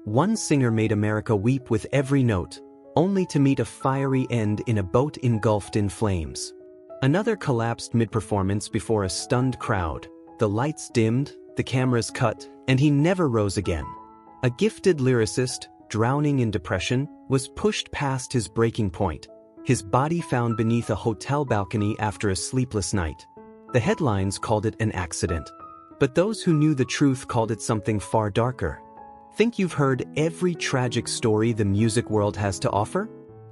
One singer made America weep with every note, only to meet a fiery end in a boat engulfed in flames. Another collapsed mid-performance before a stunned crowd. The lights dimmed, the cameras cut, and he never rose again. A gifted lyricist, drowning in depression, was pushed past his breaking point, his body found beneath a hotel balcony after a sleepless night. The headlines called it an accident, but those who knew the truth called it something far darker. Think you've heard every tragic story the music world has to offer?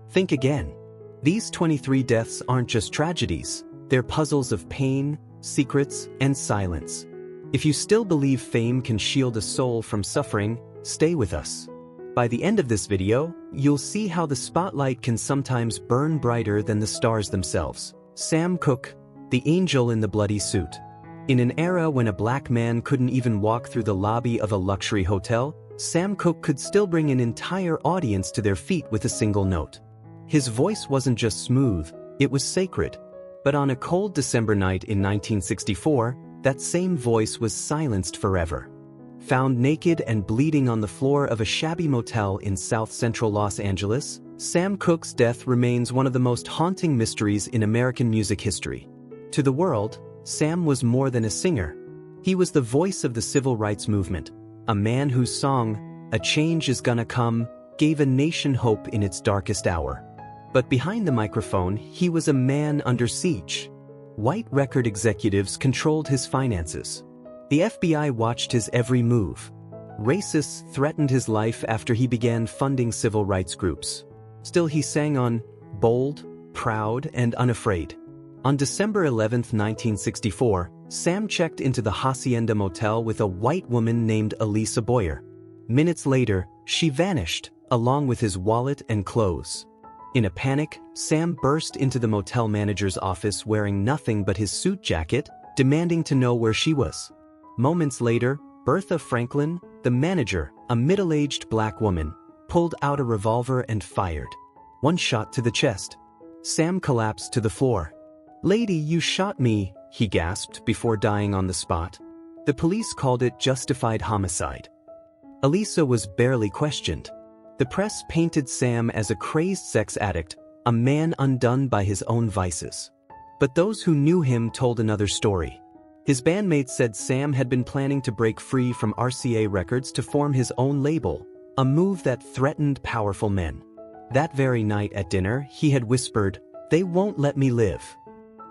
Think again. These 23 deaths aren't just tragedies, they're puzzles of pain, secrets, and silence. If you still believe fame can shield a soul from suffering, stay with us. By the end of this video, you'll see how the spotlight can sometimes burn brighter than the stars themselves. Sam Cooke, the angel in the bloody suit. In an era when a black man couldn't even walk through the lobby of a luxury hotel, Sam Cooke could still bring an entire audience to their feet with a single note. His voice wasn't just smooth, it was sacred. But on a cold December night in 1964, that same voice was silenced forever. Found naked and bleeding on the floor of a shabby motel in South Central Los Angeles, Sam Cooke's death remains one of the most haunting mysteries in American music history. To the world, Sam was more than a singer. He was the voice of the civil rights movement, a man whose song, "A Change Is Gonna Come," gave a nation hope in its darkest hour. But behind the microphone, he was a man under siege. White record executives controlled his finances. The FBI watched his every move. Racists threatened his life after he began funding civil rights groups. Still, he sang on, bold, proud, and unafraid. On December 11, 1964, Sam checked into the Hacienda Motel with a white woman named Aaliyah Boyer. Minutes later, she vanished, along with his wallet and clothes. In a panic, Sam burst into the motel manager's office wearing nothing but his suit jacket, demanding to know where she was. Moments later, Bertha Franklin, the manager, a middle-aged black woman, pulled out a revolver and fired. One shot to the chest. Sam collapsed to the floor. "Lady, you shot me," he gasped before dying on the spot. The police called it justified homicide. Aaliyah was barely questioned. The press painted Sam as a crazed sex addict, a man undone by his own vices. But those who knew him told another story. His bandmates said Sam had been planning to break free from RCA Records to form his own label, a move that threatened powerful men. That very night at dinner, he had whispered, "They won't let me live."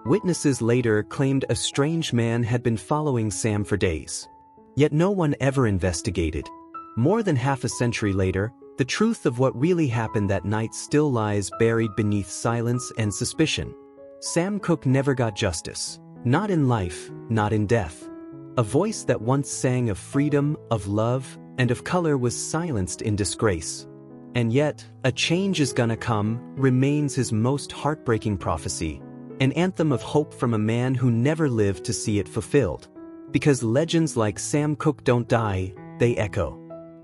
Witnesses later claimed a strange man had been following Sam for days. Yet no one ever investigated. More than half a century later, the truth of what really happened that night still lies buried beneath silence and suspicion. Sam Cooke never got justice. Not in life, not in death. A voice that once sang of freedom, of love, and of color was silenced in disgrace. And yet, "A Change Is Gonna Come" remains his most heartbreaking prophecy, an anthem of hope from a man who never lived to see it fulfilled. Because legends like Sam Cooke don't die, they echo.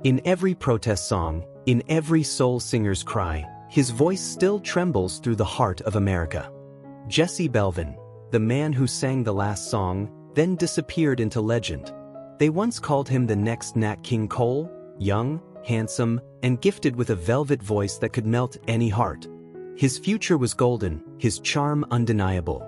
In every protest song, in every soul singer's cry, his voice still trembles through the heart of America. Jesse Belvin, the man who sang the last song, then disappeared into legend. They once called him the next Nat King Cole, young, handsome, and gifted with a velvet voice that could melt any heart. His future was golden, his charm undeniable.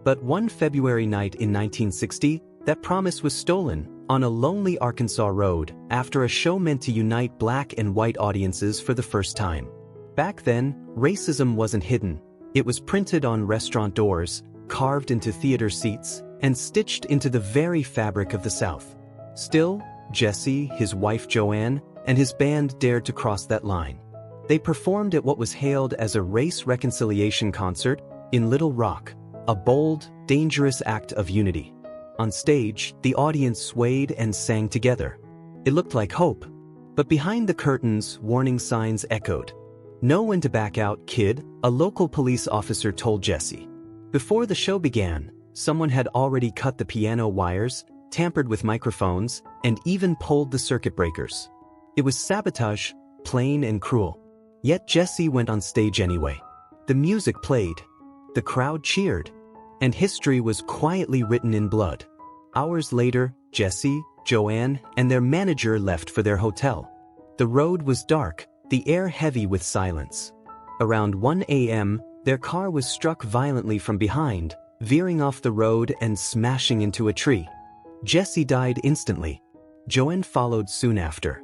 But one February night in 1960, that promise was stolen, on a lonely Arkansas road, after a show meant to unite black and white audiences for the first time. Back then, racism wasn't hidden. It was printed on restaurant doors, carved into theater seats, and stitched into the very fabric of the South. Still, Jesse, his wife Joanne, and his band dared to cross that line. They performed at what was hailed as a race reconciliation concert in Little Rock, a bold, dangerous act of unity. On stage, the audience swayed and sang together. It looked like hope. But behind the curtains, warning signs echoed. "Know when to back out, kid," a local police officer told Jesse. Before the show began, someone had already cut the piano wires, tampered with microphones, and even pulled the circuit breakers. It was sabotage, plain and cruel. Yet Jesse went on stage anyway. The music played. The crowd cheered. And history was quietly written in blood. Hours later, Jesse, Joanne, and their manager left for their hotel. The road was dark, the air heavy with silence. Around 1 a.m., their car was struck violently from behind, veering off the road and smashing into a tree. Jesse died instantly. Joanne followed soon after.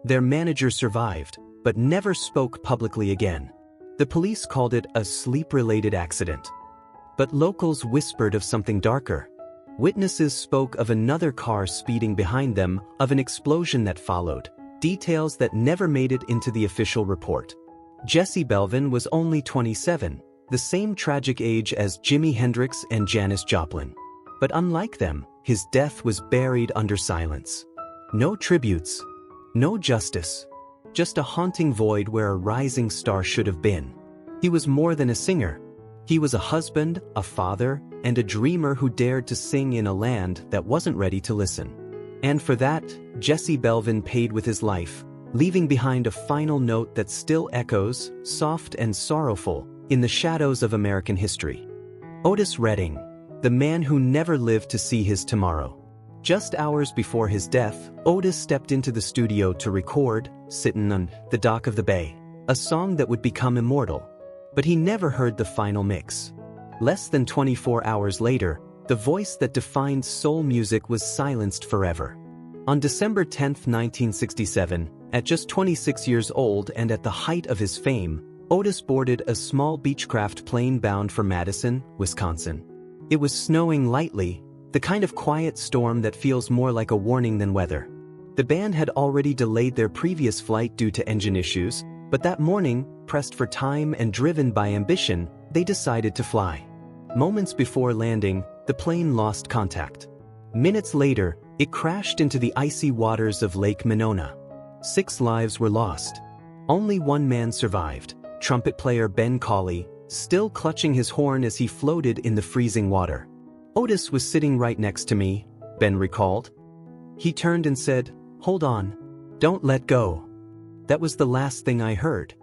Their manager survived, but never spoke publicly again. The police called it a sleep-related accident. But locals whispered of something darker. Witnesses spoke of another car speeding behind them, of an explosion that followed, details that never made it into the official report. Jesse Belvin was only 27, the same tragic age as Jimi Hendrix and Janis Joplin. But unlike them, his death was buried under silence. No tributes, no justice, just a haunting void where a rising star should have been. He was more than a singer. He was a husband, a father, and a dreamer who dared to sing in a land that wasn't ready to listen. And for that, Jesse Belvin paid with his life, leaving behind a final note that still echoes, soft and sorrowful, in the shadows of American history. Otis Redding, the man who never lived to see his tomorrow. Just hours before his death, Otis stepped into the studio to record, Sittin' on the Dock of the Bay, a song that would become immortal. But he never heard the final mix. Less than 24 hours later, the voice that defined soul music was silenced forever. On December 10, 1967, at just 26 years old and at the height of his fame, Otis boarded a small Beechcraft plane bound for Madison, Wisconsin. It was snowing lightly, the kind of quiet storm that feels more like a warning than weather. The band had already delayed their previous flight due to engine issues, but that morning, pressed for time and driven by ambition, they decided to fly. Moments before landing, the plane lost contact. Minutes later, it crashed into the icy waters of Lake Monona. 6 lives were lost. Only one man survived, trumpet player Ben Cauley, still clutching his horn as he floated in the freezing water. Otis was sitting right next to me, Ben recalled. He turned and said, "Hold on. Don't let go." That was the last thing I heard.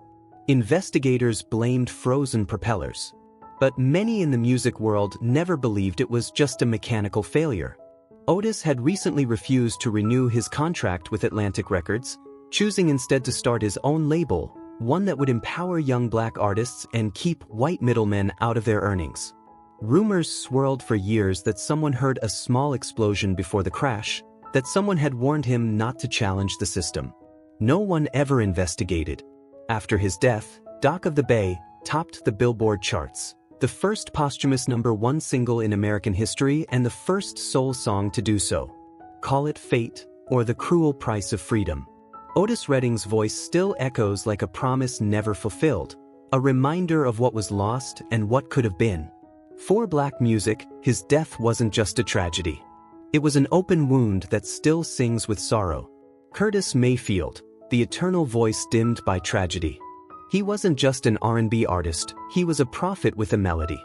Investigators blamed frozen propellers. But many in the music world never believed it was just a mechanical failure. Otis had recently refused to renew his contract with Atlantic Records, choosing instead to start his own label, one that would empower young black artists and keep white middlemen out of their earnings. Rumors swirled for years that someone heard a small explosion before the crash, that someone had warned him not to challenge the system. No one ever investigated. After his death, Dock of the Bay topped the Billboard charts, the first posthumous #1 single in American history and the first soul song to do so. Call it fate, or the cruel price of freedom. Otis Redding's voice still echoes like a promise never fulfilled, a reminder of what was lost and what could have been. For black music, his death wasn't just a tragedy. It was an open wound that still sings with sorrow. Curtis Mayfield, the eternal voice dimmed by tragedy. He wasn't just an R&B artist, he was a prophet with a melody.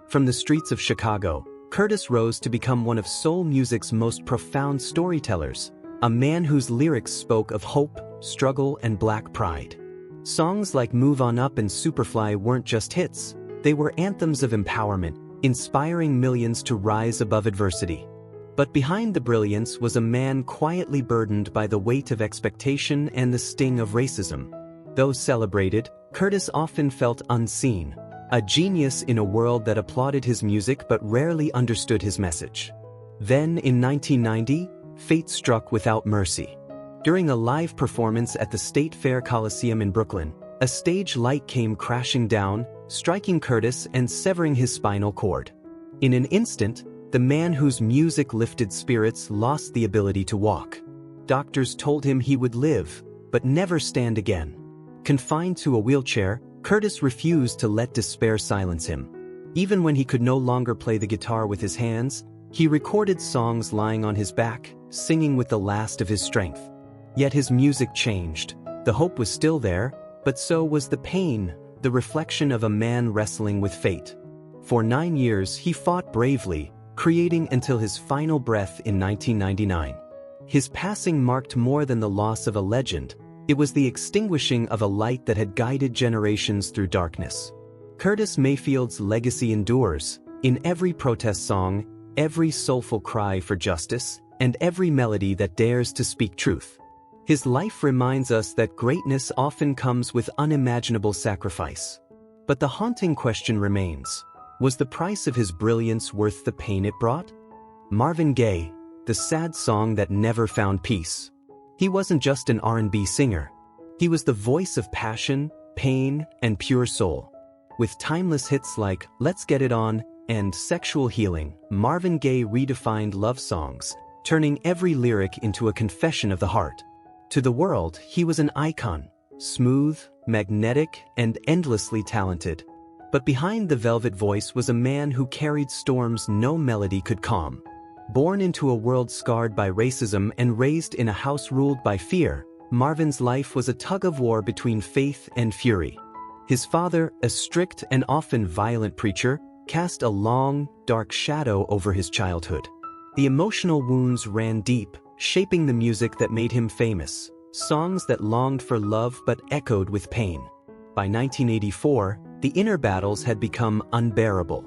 From the streets of Chicago, Curtis rose to become one of soul music's most profound storytellers, a man whose lyrics spoke of hope, struggle, and black pride. Songs like Move On Up and Superfly weren't just hits, they were anthems of empowerment, inspiring millions to rise above adversity. But behind the brilliance was a man quietly burdened by the weight of expectation and the sting of racism. Though celebrated, Curtis often felt unseen, a genius in a world that applauded his music but rarely understood his message. Then, in 1990, fate struck without mercy. During a live performance at the State Fair Coliseum in Brooklyn, a stage light came crashing down, striking Curtis and severing his spinal cord. In an instant, the man whose music lifted spirits lost the ability to walk. Doctors told him he would live, but never stand again. Confined to a wheelchair, Curtis refused to let despair silence him. Even when he could no longer play the guitar with his hands, he recorded songs lying on his back, singing with the last of his strength. Yet his music changed. The hope was still there, but so was the pain, the reflection of a man wrestling with fate. For 9 years he fought bravely, creating until his final breath in 1999. His passing marked more than the loss of a legend, it was the extinguishing of a light that had guided generations through darkness. Curtis Mayfield's legacy endures, in every protest song, every soulful cry for justice, and every melody that dares to speak truth. His life reminds us that greatness often comes with unimaginable sacrifice. But the haunting question remains: was the price of his brilliance worth the pain it brought? Marvin Gaye, the sad song that never found peace. He wasn't just an R&B singer. He was the voice of passion, pain, and pure soul. With timeless hits like Let's Get It On and Sexual Healing, Marvin Gaye redefined love songs, turning every lyric into a confession of the heart. To the world, he was an icon, smooth, magnetic, and endlessly talented. But behind the velvet voice was a man who carried storms no melody could calm. Born into a world scarred by racism and raised in a house ruled by fear, Marvin's life was a tug-of-war between faith and fury. His father, a strict and often violent preacher, cast a long, dark shadow over his childhood. The emotional wounds ran deep, shaping the music that made him famous, songs that longed for love but echoed with pain. By 1984, the inner battles had become unbearable.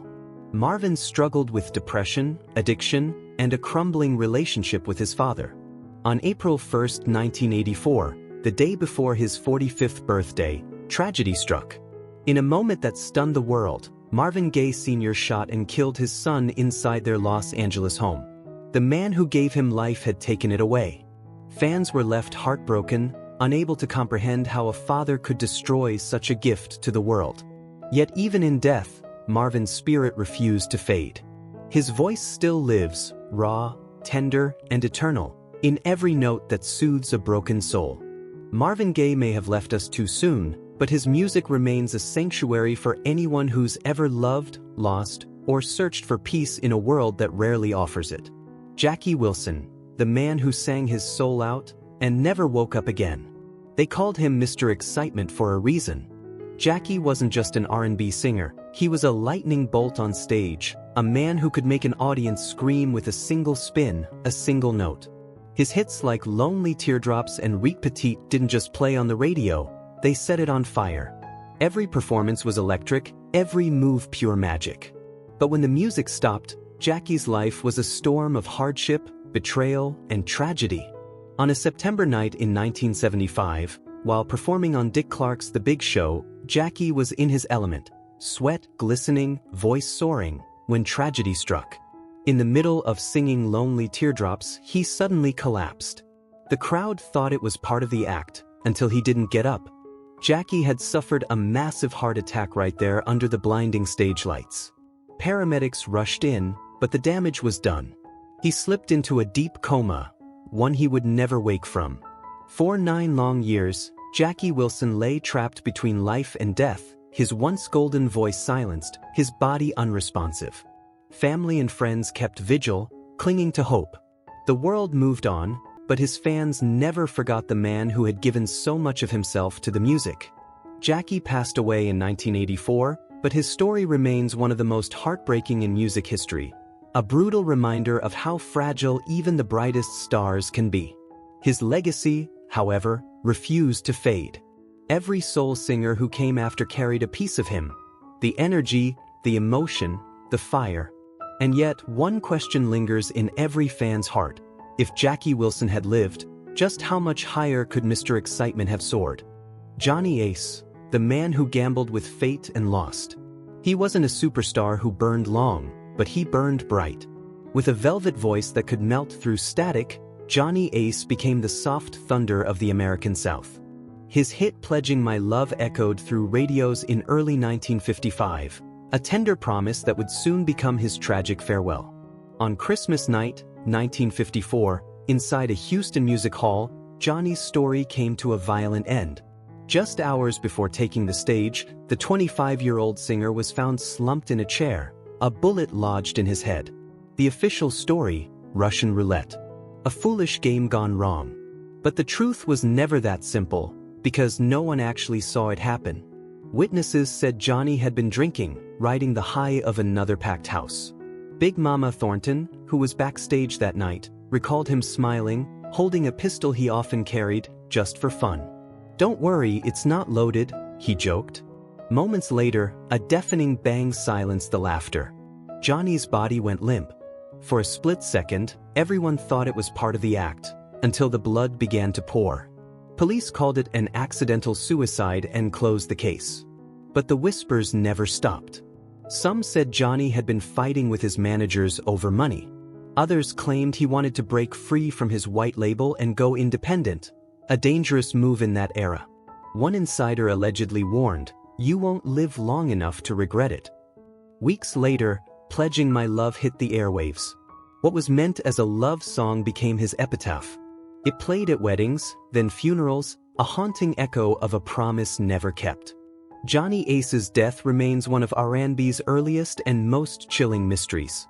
Marvin struggled with depression, addiction, and a crumbling relationship with his father. On April 1, 1984, the day before his 45th birthday, tragedy struck. In a moment that stunned the world, Marvin Gaye Sr. shot and killed his son inside their Los Angeles home. The man who gave him life had taken it away. Fans were left heartbroken, unable to comprehend how a father could destroy such a gift to the world. Yet even in death, Marvin's spirit refused to fade. His voice still lives, raw, tender, and eternal, in every note that soothes a broken soul. Marvin Gaye may have left us too soon, but his music remains a sanctuary for anyone who's ever loved, lost, or searched for peace in a world that rarely offers it. Jackie Wilson, the man who sang his soul out and never woke up again. They called him Mr. Excitement for a reason. Jackie wasn't just an R&B singer, he was a lightning bolt on stage, a man who could make an audience scream with a single spin, a single note. His hits like Lonely Teardrops and Reet Petite didn't just play on the radio, they set it on fire. Every performance was electric, every move pure magic. But when the music stopped, Jackie's life was a storm of hardship, betrayal, and tragedy. On a September night in 1975, while performing on Dick Clark's The Big Show, Jackie was in his element, sweat glistening, voice soaring, when tragedy struck. In the middle of singing Lonely Teardrops, he suddenly collapsed. The crowd thought it was part of the act, until he didn't get up. Jackie had suffered a massive heart attack right there under the blinding stage lights. Paramedics rushed in, but the damage was done. He slipped into a deep coma, one he would never wake from. For 9 long years, Jackie Wilson lay trapped between life and death, his once golden voice silenced, his body unresponsive. Family and friends kept vigil, clinging to hope. The world moved on, but his fans never forgot the man who had given so much of himself to the music. Jackie passed away in 1984, but his story remains one of the most heartbreaking in music history, a brutal reminder of how fragile even the brightest stars can be. His legacy, however, refused to fade. Every soul singer who came after carried a piece of him, the energy, the emotion, the fire. And yet, one question lingers in every fan's heart. If Jackie Wilson had lived, just how much higher could Mr. Excitement have soared? Johnny Ace, the man who gambled with fate and lost. He wasn't a superstar who burned long, but he burned bright. With a velvet voice that could melt through static, Johnny Ace became the soft thunder of the American South. His hit Pledging My Love echoed through radios in early 1955, a tender promise that would soon become his tragic farewell. On Christmas night, 1954, inside a Houston music hall, Johnny's story came to a violent end. Just hours before taking the stage, the 25-year-old singer was found slumped in a chair, a bullet lodged in his head. The official story, Russian roulette. A foolish game gone wrong. But the truth was never that simple, because no one actually saw it happen. Witnesses said Johnny had been drinking, riding the high of another packed house. Big Mama Thornton, who was backstage that night, recalled him smiling, holding a pistol he often carried, just for fun. "Don't worry, it's not loaded," he joked. Moments later, a deafening bang silenced the laughter. Johnny's body went limp. For a split second, everyone thought it was part of the act, until the blood began to pour. Police called it an accidental suicide and closed the case. But the whispers never stopped. Some said Johnny had been fighting with his managers over money. Others claimed he wanted to break free from his white label and go independent, a dangerous move in that era. One insider allegedly warned, "You won't live long enough to regret it." Weeks later, Pledging My Love hit the airwaves. What was meant as a love song became his epitaph. It played at weddings, then funerals, a haunting echo of a promise never kept. Johnny Ace's death remains one of R&B's earliest and most chilling mysteries.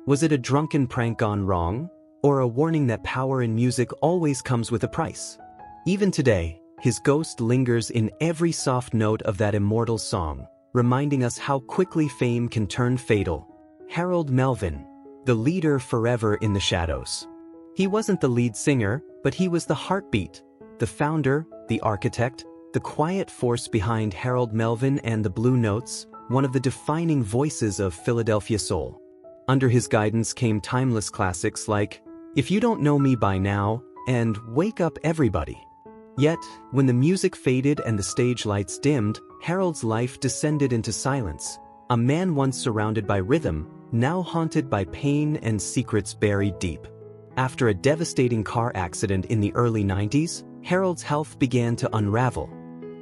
Was it a drunken prank gone wrong, or a warning that power in music always comes with a price? Even today, his ghost lingers in every soft note of that immortal song, reminding us how quickly fame can turn fatal. Harold Melvin, the leader forever in the shadows. He wasn't the lead singer, but he was the heartbeat, the founder, the architect, the quiet force behind Harold Melvin and the Blue Notes, one of the defining voices of Philadelphia soul. Under his guidance came timeless classics like If You Don't Know Me By Now and Wake Up Everybody. Yet, when the music faded and the stage lights dimmed, Harold's life descended into silence. A man once surrounded by rhythm, now haunted by pain and secrets buried deep. After a devastating car accident in the early 90s, Harold's health began to unravel.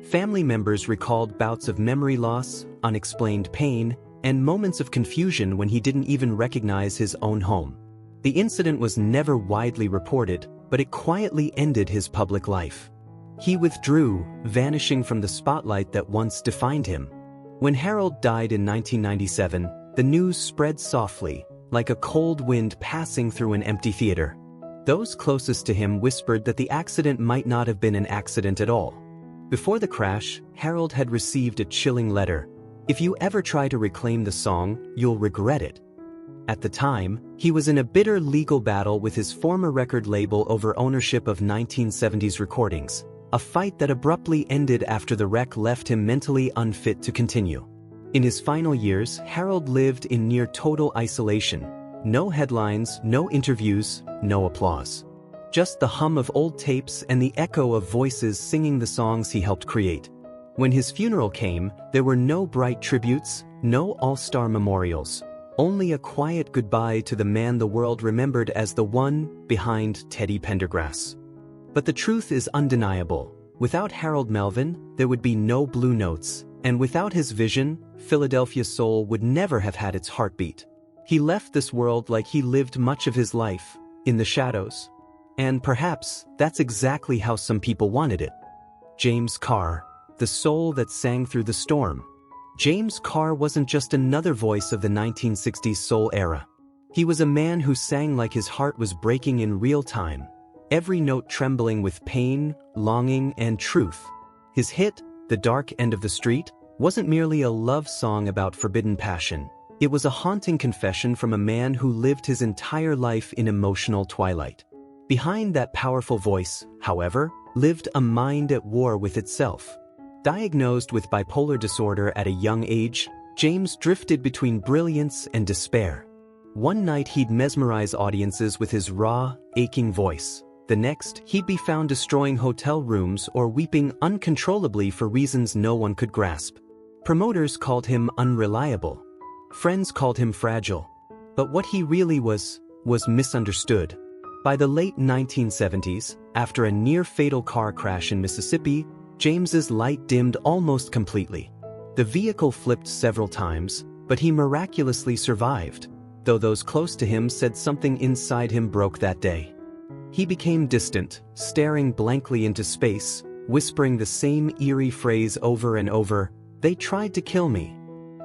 Family members recalled bouts of memory loss, unexplained pain, and moments of confusion when he didn't even recognize his own home. The incident was never widely reported, but it quietly ended his public life. He withdrew, vanishing from the spotlight that once defined him. When Harold died in 1997, the news spread softly, like a cold wind passing through an empty theater. Those closest to him whispered that the accident might not have been an accident at all. Before the crash, Harold had received a chilling letter. "If you ever try to reclaim the song, you'll regret it." At the time, he was in a bitter legal battle with his former record label over ownership of 1970s recordings, a fight that abruptly ended after the wreck left him mentally unfit to continue. In his final years, Harold lived in near total isolation. No headlines, no interviews, no applause. Just the hum of old tapes and the echo of voices singing the songs he helped create. When his funeral came, there were no bright tributes, no all-star memorials. Only a quiet goodbye to the man the world remembered as the one behind Teddy Pendergrass. But the truth is undeniable. Without Harold Melvin, there would be no Blue Notes, and without his vision, Philadelphia soul would never have had its heartbeat. He left this world like he lived much of his life, in the shadows. And perhaps that's exactly how some people wanted it. James Carr, the soul that sang through the storm. James Carr wasn't just another voice of the 1960s soul era. He was a man who sang like his heart was breaking in real time, every note trembling with pain, longing, and truth. His hit, The Dark End of the Street, wasn't merely a love song about forbidden passion. It was a haunting confession from a man who lived his entire life in emotional twilight. Behind that powerful voice, however, lived a mind at war with itself. Diagnosed with bipolar disorder at a young age, James drifted between brilliance and despair. One night he'd mesmerize audiences with his raw, aching voice. The next, he'd be found destroying hotel rooms or weeping uncontrollably for reasons no one could grasp. Promoters called him unreliable. Friends called him fragile. But what he really was misunderstood. By the late 1970s, after a near-fatal car crash in Mississippi, James's light dimmed almost completely. The vehicle flipped several times, but he miraculously survived, though those close to him said something inside him broke that day. He became distant, staring blankly into space, whispering the same eerie phrase over and over, "They tried to kill me."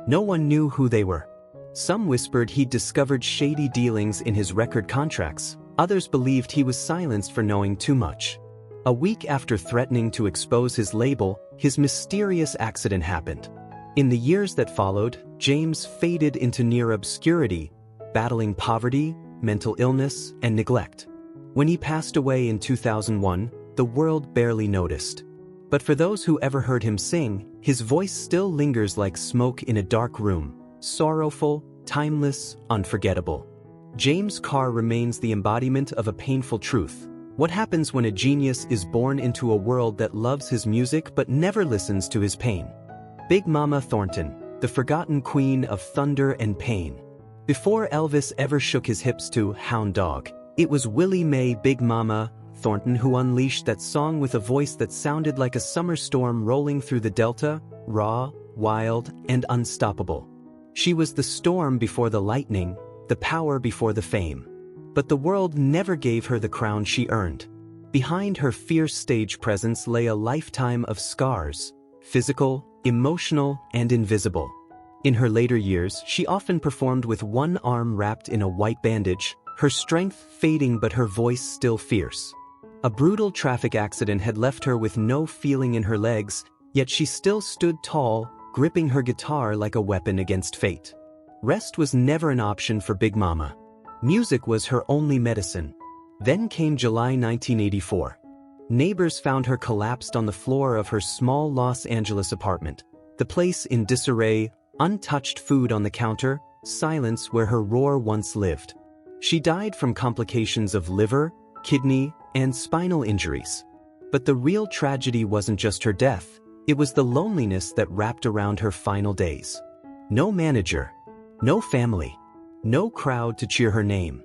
No one knew who they were. Some whispered he'd discovered shady dealings in his record contracts. Others believed he was silenced for knowing too much. A week after threatening to expose his label, his mysterious accident happened. In the years that followed, James faded into near obscurity, battling poverty, mental illness, and neglect. When he passed away in 2001, the world barely noticed. But for those who ever heard him sing, his voice still lingers like smoke in a dark room, sorrowful, timeless, unforgettable. James Carr remains the embodiment of a painful truth. What happens when a genius is born into a world that loves his music but never listens to his pain? Big Mama Thornton, the forgotten queen of thunder and pain. Before Elvis ever shook his hips to Hound Dog, it was Willie Mae Big Mama Thornton who unleashed that song with a voice that sounded like a summer storm rolling through the Delta, raw, wild, and unstoppable. She was the storm before the lightning, the power before the fame. But the world never gave her the crown she earned. Behind her fierce stage presence lay a lifetime of scars, physical, emotional, and invisible. In her later years, she often performed with one arm wrapped in a white bandage, her strength fading but her voice still fierce. A brutal traffic accident had left her with no feeling in her legs, yet she still stood tall, gripping her guitar like a weapon against fate. Rest was never an option for Big Mama. Music was her only medicine. Then came July 1984. Neighbors found her collapsed on the floor of her small Los Angeles apartment, the place in disarray, untouched food on the counter, silence where her roar once lived. She died from complications of liver, kidney, and spinal injuries. But the real tragedy wasn't just her death, it was the loneliness that wrapped around her final days. No manager, no family, no crowd to cheer her name.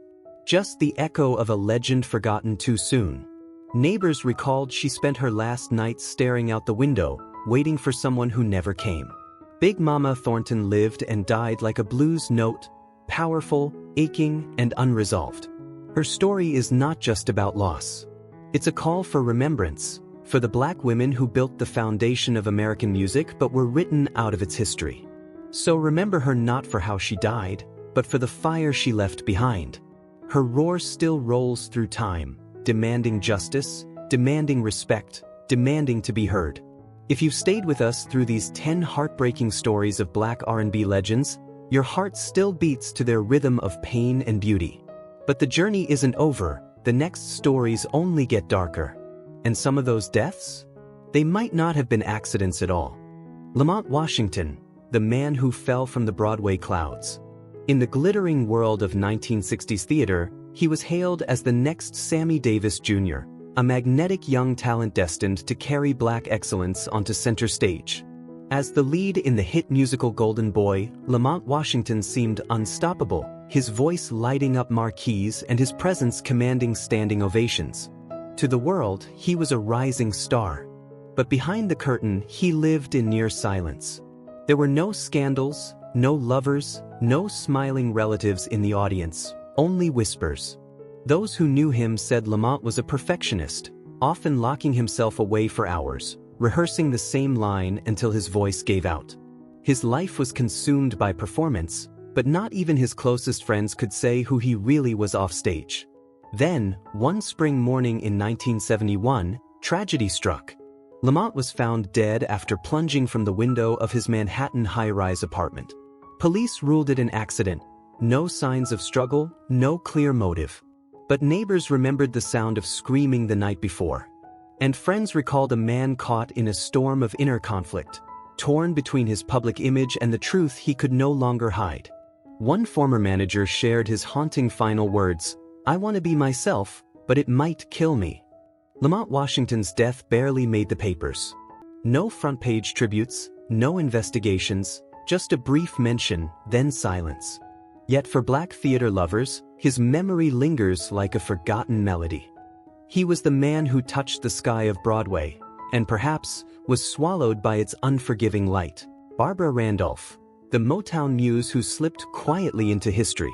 Just the echo of a legend forgotten too soon. Neighbors recalled she spent her last nights staring out the window, waiting for someone who never came. Big Mama Thornton lived and died like a blues note, powerful, aching, and unresolved. Her story is not just about loss. It's a call for remembrance, for the Black women who built the foundation of American music but were written out of its history. So remember her not for how she died, but for the fire she left behind. Her roar still rolls through time, demanding justice, demanding respect, demanding to be heard. If you've stayed with us through these 10 heartbreaking stories of Black R&B legends, your heart still beats to their rhythm of pain and beauty. But the journey isn't over, the next stories only get darker. And some of those deaths? They might not have been accidents at all. Lamont Washington, the man who fell from the Broadway clouds. In the glittering world of 1960s theater, he was hailed as the next Sammy Davis Jr., a magnetic young talent destined to carry Black excellence onto center stage. As the lead in the hit musical Golden Boy, Lamont Washington seemed unstoppable, his voice lighting up marquees and his presence commanding standing ovations. To the world, he was a rising star. But behind the curtain, he lived in near silence. There were no scandals, no lovers, no smiling relatives in the audience, only whispers. Those who knew him said Lamont was a perfectionist, often locking himself away for hours, rehearsing the same line until his voice gave out. His life was consumed by performance, but not even his closest friends could say who he really was off stage. Then, one spring morning in 1971, tragedy struck. Lamont was found dead after plunging from the window of his Manhattan high-rise apartment. Police ruled it an accident. No signs of struggle, no clear motive. But neighbors remembered the sound of screaming the night before. And friends recalled a man caught in a storm of inner conflict, torn between his public image and the truth he could no longer hide. One former manager shared his haunting final words, "I want to be myself, but it might kill me." Lamont Washington's death barely made the papers. No front-page tributes, no investigations, just a brief mention, then silence. Yet for Black theater lovers, his memory lingers like a forgotten melody. He was the man who touched the sky of Broadway, and perhaps was swallowed by its unforgiving light. Barbara Randolph, the Motown muse who slipped quietly into history.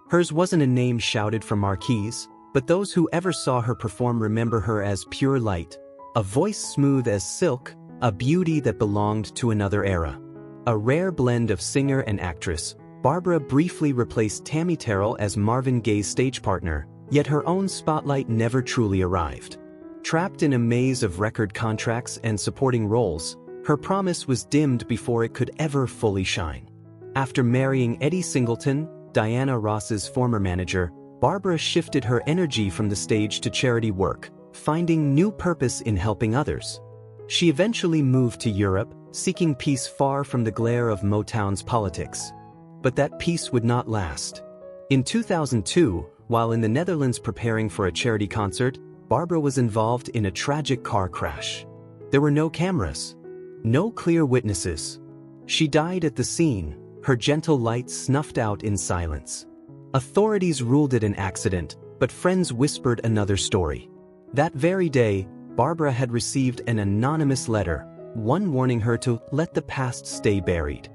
Hers wasn't a name shouted from marquees, but those who ever saw her perform remember her as pure light, a voice smooth as silk, a beauty that belonged to another era. A rare blend of singer and actress, Barbara briefly replaced Tammy Terrell as Marvin Gaye's stage partner, yet her own spotlight never truly arrived. Trapped in a maze of record contracts and supporting roles, her promise was dimmed before it could ever fully shine. After marrying Eddie Singleton, Diana Ross's former manager, Barbara shifted her energy from the stage to charity work, finding new purpose in helping others. She eventually moved to Europe, seeking peace far from the glare of Motown's politics. But that peace would not last. In 2002, while in the Netherlands preparing for a charity concert, Barbara was involved in a tragic car crash. There were no cameras, no clear witnesses. She died at the scene, her gentle light snuffed out in silence. Authorities ruled it an accident, but friends whispered another story. That very day, Barbara had received an anonymous letter, one warning her to let the past stay buried.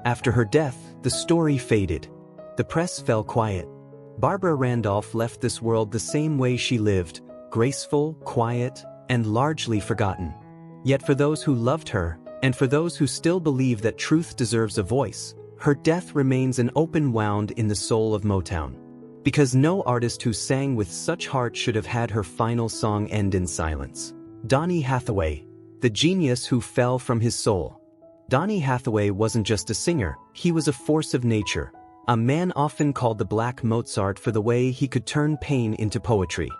After her death, the story faded. The press fell quiet. Barbara Randolph left this world the same way she lived, graceful, quiet, and largely forgotten. Yet for those who loved her, and for those who still believe that truth deserves a voice, her death remains an open wound in the soul of Motown. Because no artist who sang with such heart should have had her final song end in silence. Donny Hathaway, the genius who fell from his soul. Donny Hathaway wasn't just a singer, he was a force of nature, a man often called the Black Mozart for the way he could turn pain into poetry.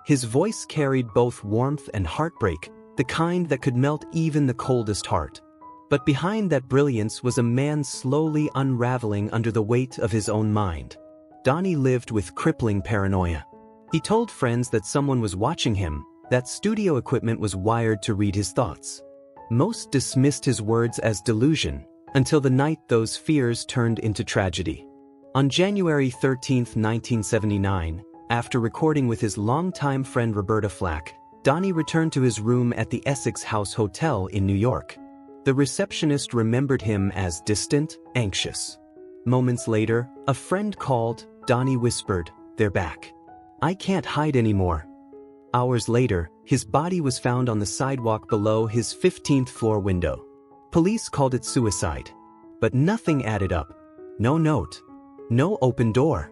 His voice carried both warmth and heartbreak, the kind that could melt even the coldest heart. But behind that brilliance was a man slowly unraveling under the weight of his own mind. Donny lived with crippling paranoia. He told friends that someone was watching him, that studio equipment was wired to read his thoughts. Most dismissed his words as delusion, until the night those fears turned into tragedy. On January 13, 1979, after recording with his longtime friend Roberta Flack, Donny returned to his room at the Essex House Hotel in New York. The receptionist remembered him as distant, anxious. Moments later, a friend called. Donny whispered, "They're back. I can't hide anymore." Hours later, his body was found on the sidewalk below his 15th floor window. Police called it suicide. But nothing added up. No note. No open door.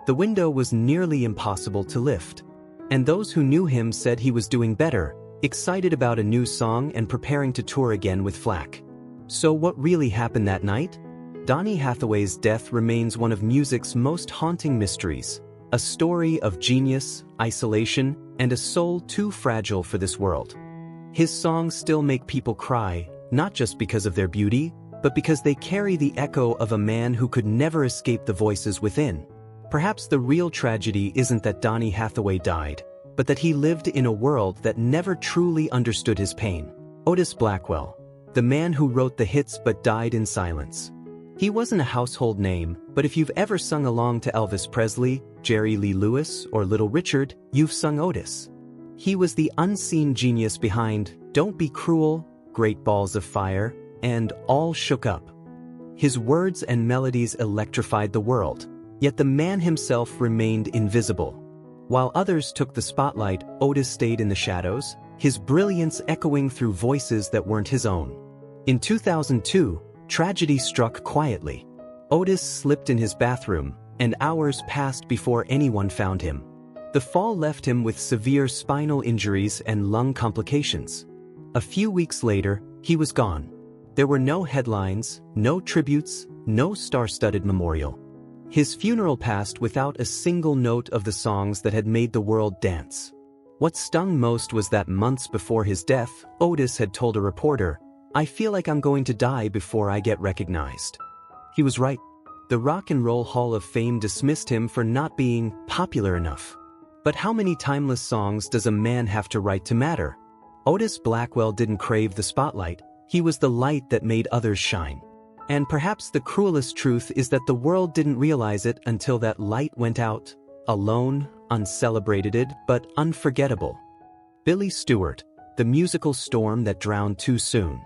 The window was nearly impossible to lift. And those who knew him said he was doing better, excited about a new song and preparing to tour again with Flack. So what really happened that night? Donny Hathaway's death remains one of music's most haunting mysteries, a story of genius, isolation, and a soul too fragile for this world. His songs still make people cry, not just because of their beauty, but because they carry the echo of a man who could never escape the voices within. Perhaps the real tragedy isn't that Donny Hathaway died, but that he lived in a world that never truly understood his pain. Otis Blackwell, the man who wrote the hits but died in silence. He wasn't a household name, but if you've ever sung along to Elvis Presley, Jerry Lee Lewis, or Little Richard, you've sung Otis. He was the unseen genius behind Don't Be Cruel, Great Balls of Fire, and All Shook Up. His words and melodies electrified the world, yet the man himself remained invisible. While others took the spotlight, Otis stayed in the shadows, his brilliance echoing through voices that weren't his own. In 2002, tragedy struck quietly. Otis slipped in his bathroom, and hours passed before anyone found him. The fall left him with severe spinal injuries and lung complications. A few weeks later, he was gone. There were no headlines, no tributes, no star-studded memorial. His funeral passed without a single note of the songs that had made the world dance. What stung most was that months before his death, Otis had told a reporter, "I feel like I'm going to die before I get recognized." He was right. The Rock and Roll Hall of Fame dismissed him for not being popular enough. But how many timeless songs does a man have to write to matter? Otis Blackwell didn't crave the spotlight, he was the light that made others shine. And perhaps the cruelest truth is that the world didn't realize it until that light went out, alone, uncelebrated, but unforgettable. Billy Stewart, the musical storm that drowned too soon.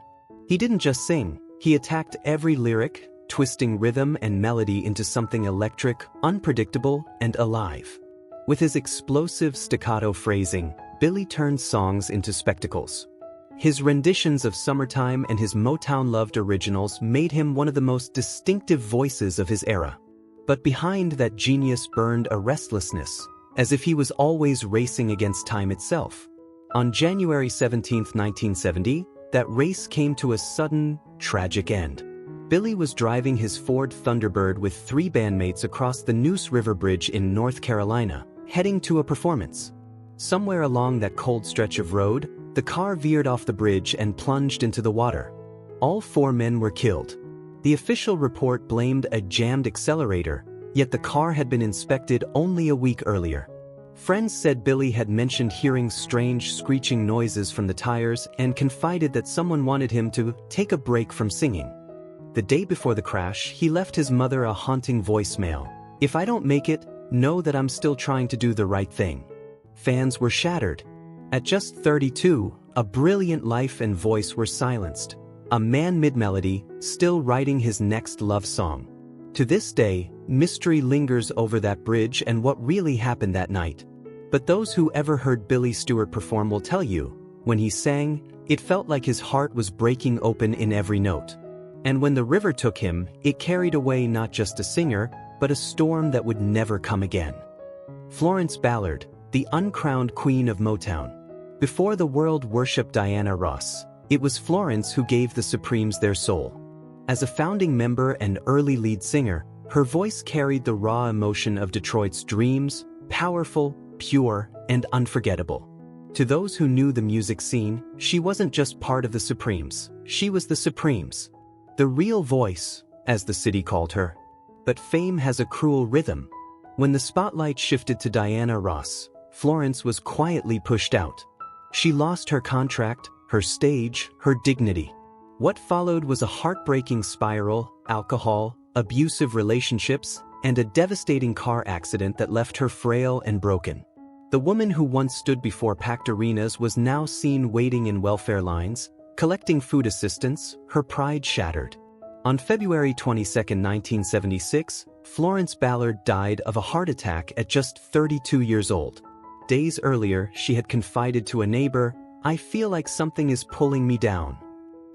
He didn't just sing, he attacked every lyric, twisting rhythm and melody into something electric, unpredictable, and alive. With his explosive staccato phrasing, Billy turned songs into spectacles. His renditions of Summertime and his Motown-loved originals made him one of the most distinctive voices of his era. But behind that genius burned a restlessness, as if he was always racing against time itself. On January 17, 1970, that race came to a sudden, tragic end. Billy was driving his Ford Thunderbird with 3 bandmates across the Neuse River Bridge in North Carolina, heading to a performance. Somewhere along that cold stretch of road, the car veered off the bridge and plunged into the water. All 4 men were killed. The official report blamed a jammed accelerator, yet the car had been inspected only a week earlier. Friends said Billy had mentioned hearing strange screeching noises from the tires and confided that someone wanted him to take a break from singing. The day before the crash, he left his mother a haunting voicemail. "If I don't make it, know that I'm still trying to do the right thing." Fans were shattered. At just 32, a brilliant life and voice were silenced. A man mid-melody, still writing his next love song. To this day, mystery lingers over that bridge and what really happened that night. But those who ever heard Billy Stewart perform will tell you, when he sang, it felt like his heart was breaking open in every note. And when the river took him, it carried away not just a singer, but a storm that would never come again. Florence Ballard, the uncrowned queen of Motown. Before the world worshipped Diana Ross, it was Florence who gave the Supremes their soul. As a founding member and early lead singer, her voice carried the raw emotion of Detroit's dreams, powerful, pure, and unforgettable. To those who knew the music scene, she wasn't just part of the Supremes, she was the Supremes. The real voice, as the city called her. But fame has a cruel rhythm. When the spotlight shifted to Diana Ross, Florence was quietly pushed out. She lost her contract, her stage, her dignity. What followed was a heartbreaking spiral: alcohol, abusive relationships, and a devastating car accident that left her frail and broken. The woman who once stood before packed arenas was now seen waiting in welfare lines, collecting food assistance, her pride shattered. On February 22, 1976, Florence Ballard died of a heart attack at just 32 years old. Days earlier, she had confided to a neighbor, "I feel like something is pulling me down."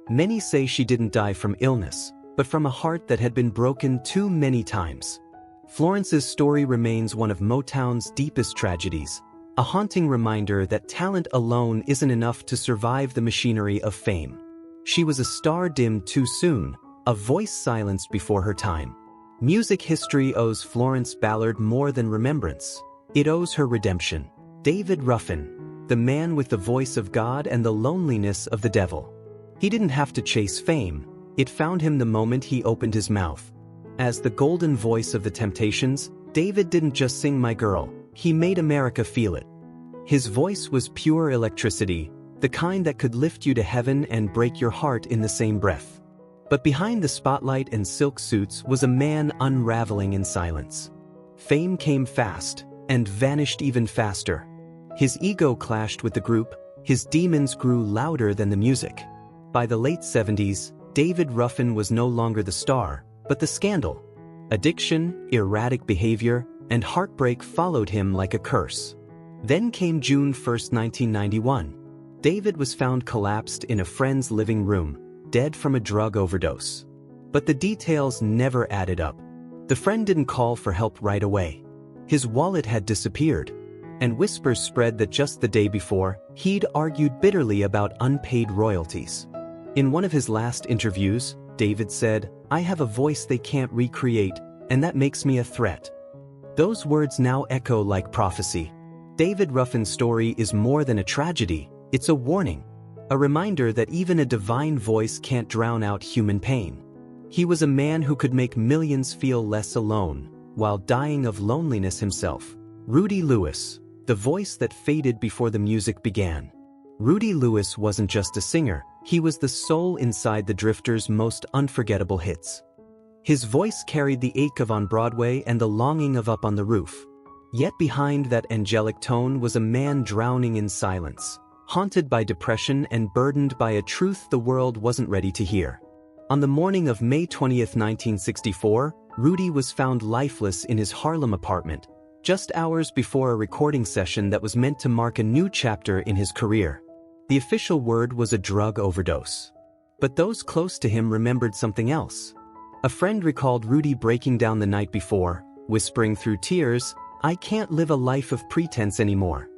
Many say she didn't die from illness, but from a heart that had been broken too many times. Florence's story remains one of Motown's deepest tragedies, a haunting reminder that talent alone isn't enough to survive the machinery of fame. She was a star dimmed too soon, a voice silenced before her time. Music history owes Florence Ballard more than remembrance. It owes her redemption. David Ruffin, the man with the voice of God and the loneliness of the devil. He didn't have to chase fame, it found him the moment he opened his mouth. As the golden voice of the Temptations, David didn't just sing "My Girl," he made America feel it. His voice was pure electricity, the kind that could lift you to heaven and break your heart in the same breath. But behind the spotlight and silk suits was a man unraveling in silence. Fame came fast, and vanished even faster. His ego clashed with the group, his demons grew louder than the music. By the late 70s, David Ruffin was no longer the star, but the scandal. Addiction, erratic behavior, and heartbreak followed him like a curse. Then came June 1, 1991. David was found collapsed in a friend's living room, dead from a drug overdose. But the details never added up. The friend didn't call for help right away. His wallet had disappeared, and whispers spread that just the day before, he'd argued bitterly about unpaid royalties. In one of his last interviews, David said, "I have a voice they can't recreate, and that makes me a threat." Those words now echo like prophecy. David Ruffin's story is more than a tragedy, it's a warning. A reminder that even a divine voice can't drown out human pain. He was a man who could make millions feel less alone, while dying of loneliness himself. Rudy Lewis, the voice that faded before the music began. Rudy Lewis wasn't just a singer, he was the soul inside the Drifters' most unforgettable hits. His voice carried the ache of On Broadway and the longing of Up on the Roof. Yet behind that angelic tone was a man drowning in silence, haunted by depression and burdened by a truth the world wasn't ready to hear. On the morning of May 20, 1964, Rudy was found lifeless in his Harlem apartment, just hours before a recording session that was meant to mark a new chapter in his career. The official word was a drug overdose. But those close to him remembered something else. A friend recalled Rudy breaking down the night before, whispering through tears, "I can't live a life of pretense anymore."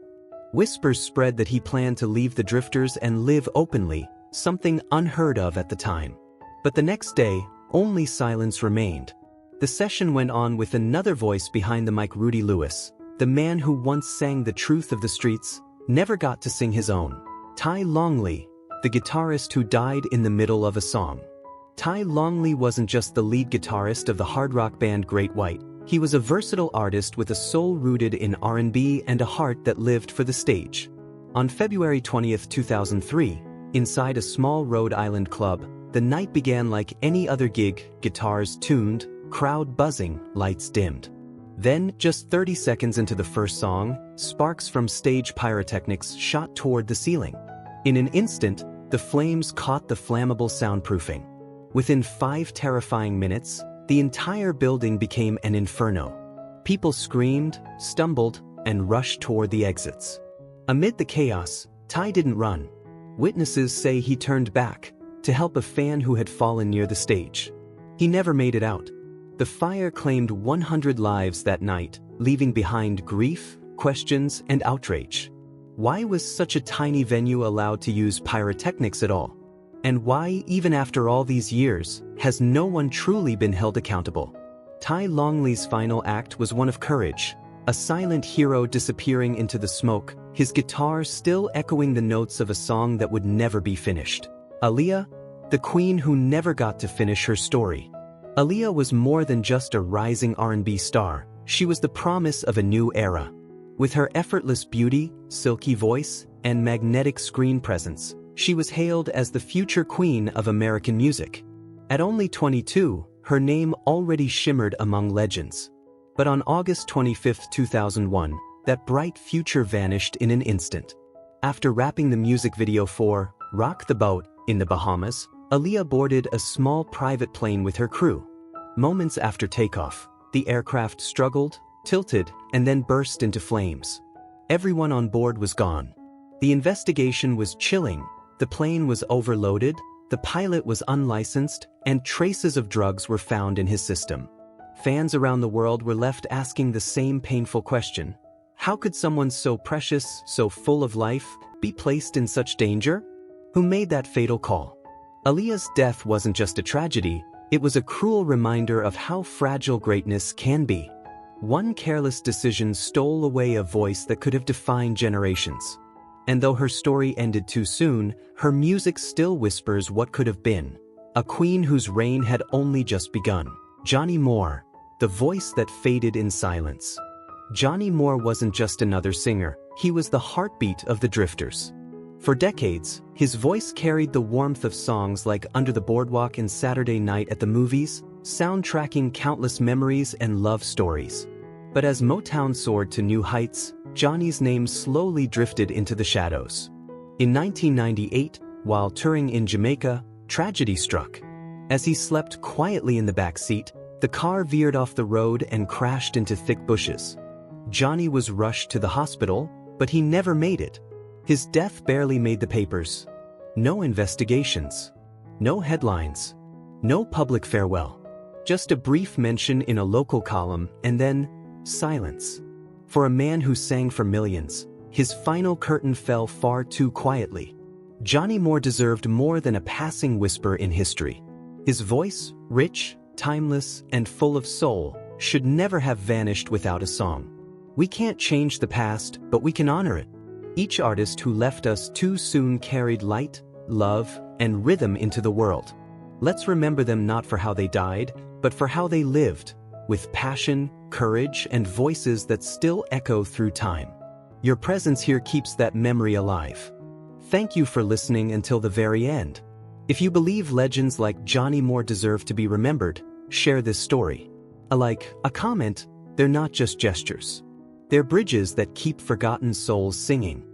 Whispers spread that he planned to leave the Drifters and live openly, something unheard of at the time. But the next day, only silence remained. The session went on with another voice behind the mic. Rudy Lewis, the man who once sang the truth of the streets, never got to sing his own. Ty Longley, the guitarist who died in the middle of a song. Ty Longley wasn't just the lead guitarist of the hard rock band Great White, He was a versatile artist with a soul rooted in R&B and a heart that lived for the stage. On February 20, 2003, inside a small Rhode Island club, the night began like any other gig: guitars tuned, crowd buzzing, lights dimmed. Then, just 30 seconds into the first song, sparks from stage pyrotechnics shot toward the ceiling. In an instant, the flames caught the flammable soundproofing. Within 5 terrifying minutes, the entire building became an inferno. People screamed, stumbled, and rushed toward the exits. Amid the chaos, Ty didn't run. Witnesses say he turned back to help a fan who had fallen near the stage. He never made it out. The fire claimed 100 lives that night, leaving behind grief, questions, and outrage. Why was such a tiny venue allowed to use pyrotechnics at all? And why, even after all these years, has no one truly been held accountable? Ty Longley's final act was one of courage, a silent hero disappearing into the smoke, his guitar still echoing the notes of a song that would never be finished. Aaliyah, the queen who never got to finish her story. Aaliyah was more than just a rising R&B star, she was the promise of a new era. With her effortless beauty, silky voice, and magnetic screen presence, she was hailed as the future queen of American music. At only 22, her name already shimmered among legends. But on August 25, 2001, that bright future vanished in an instant. After wrapping the music video for Rock the Boat in the Bahamas, Aaliyah boarded a small private plane with her crew. Moments after takeoff, the aircraft struggled, tilted, and then burst into flames. Everyone on board was gone. The investigation was chilling. The plane was overloaded, the pilot was unlicensed, and traces of drugs were found in his system. Fans around the world were left asking the same painful question: how could someone so precious, so full of life, be placed in such danger? Who made that fatal call? Aaliyah's death wasn't just a tragedy, it was a cruel reminder of how fragile greatness can be. One careless decision stole away a voice that could have defined generations. And though her story ended too soon, her music still whispers what could have been. A queen whose reign had only just begun. Johnny Moore, the voice that faded in silence. Johnny Moore wasn't just another singer, he was the heartbeat of the Drifters. For decades, his voice carried the warmth of songs like Under the Boardwalk and Saturday Night at the Movies, soundtracking countless memories and love stories. But as Motown soared to new heights, Johnny's name slowly drifted into the shadows. In 1998, while touring in Jamaica, tragedy struck. As he slept quietly in the back seat, the car veered off the road and crashed into thick bushes. Johnny was rushed to the hospital, but he never made it. His death barely made the papers. No investigations. No headlines. No public farewell. Just a brief mention in a local column, and then silence. For a man who sang for millions, his final curtain fell far too quietly. Johnny Moore deserved more than a passing whisper in history. His voice, rich, timeless, and full of soul, should never have vanished without a song. We can't change the past, but we can honor it. Each artist who left us too soon carried light, love, and rhythm into the world. Let's remember them not for how they died, but for how they lived, with passion, courage, and voices that still echo through time. Your presence here keeps that memory alive. Thank you for listening until the very end. If you believe legends like Johnny Moore deserve to be remembered, share this story. A like, a comment, they're not just gestures. They're bridges that keep forgotten souls singing.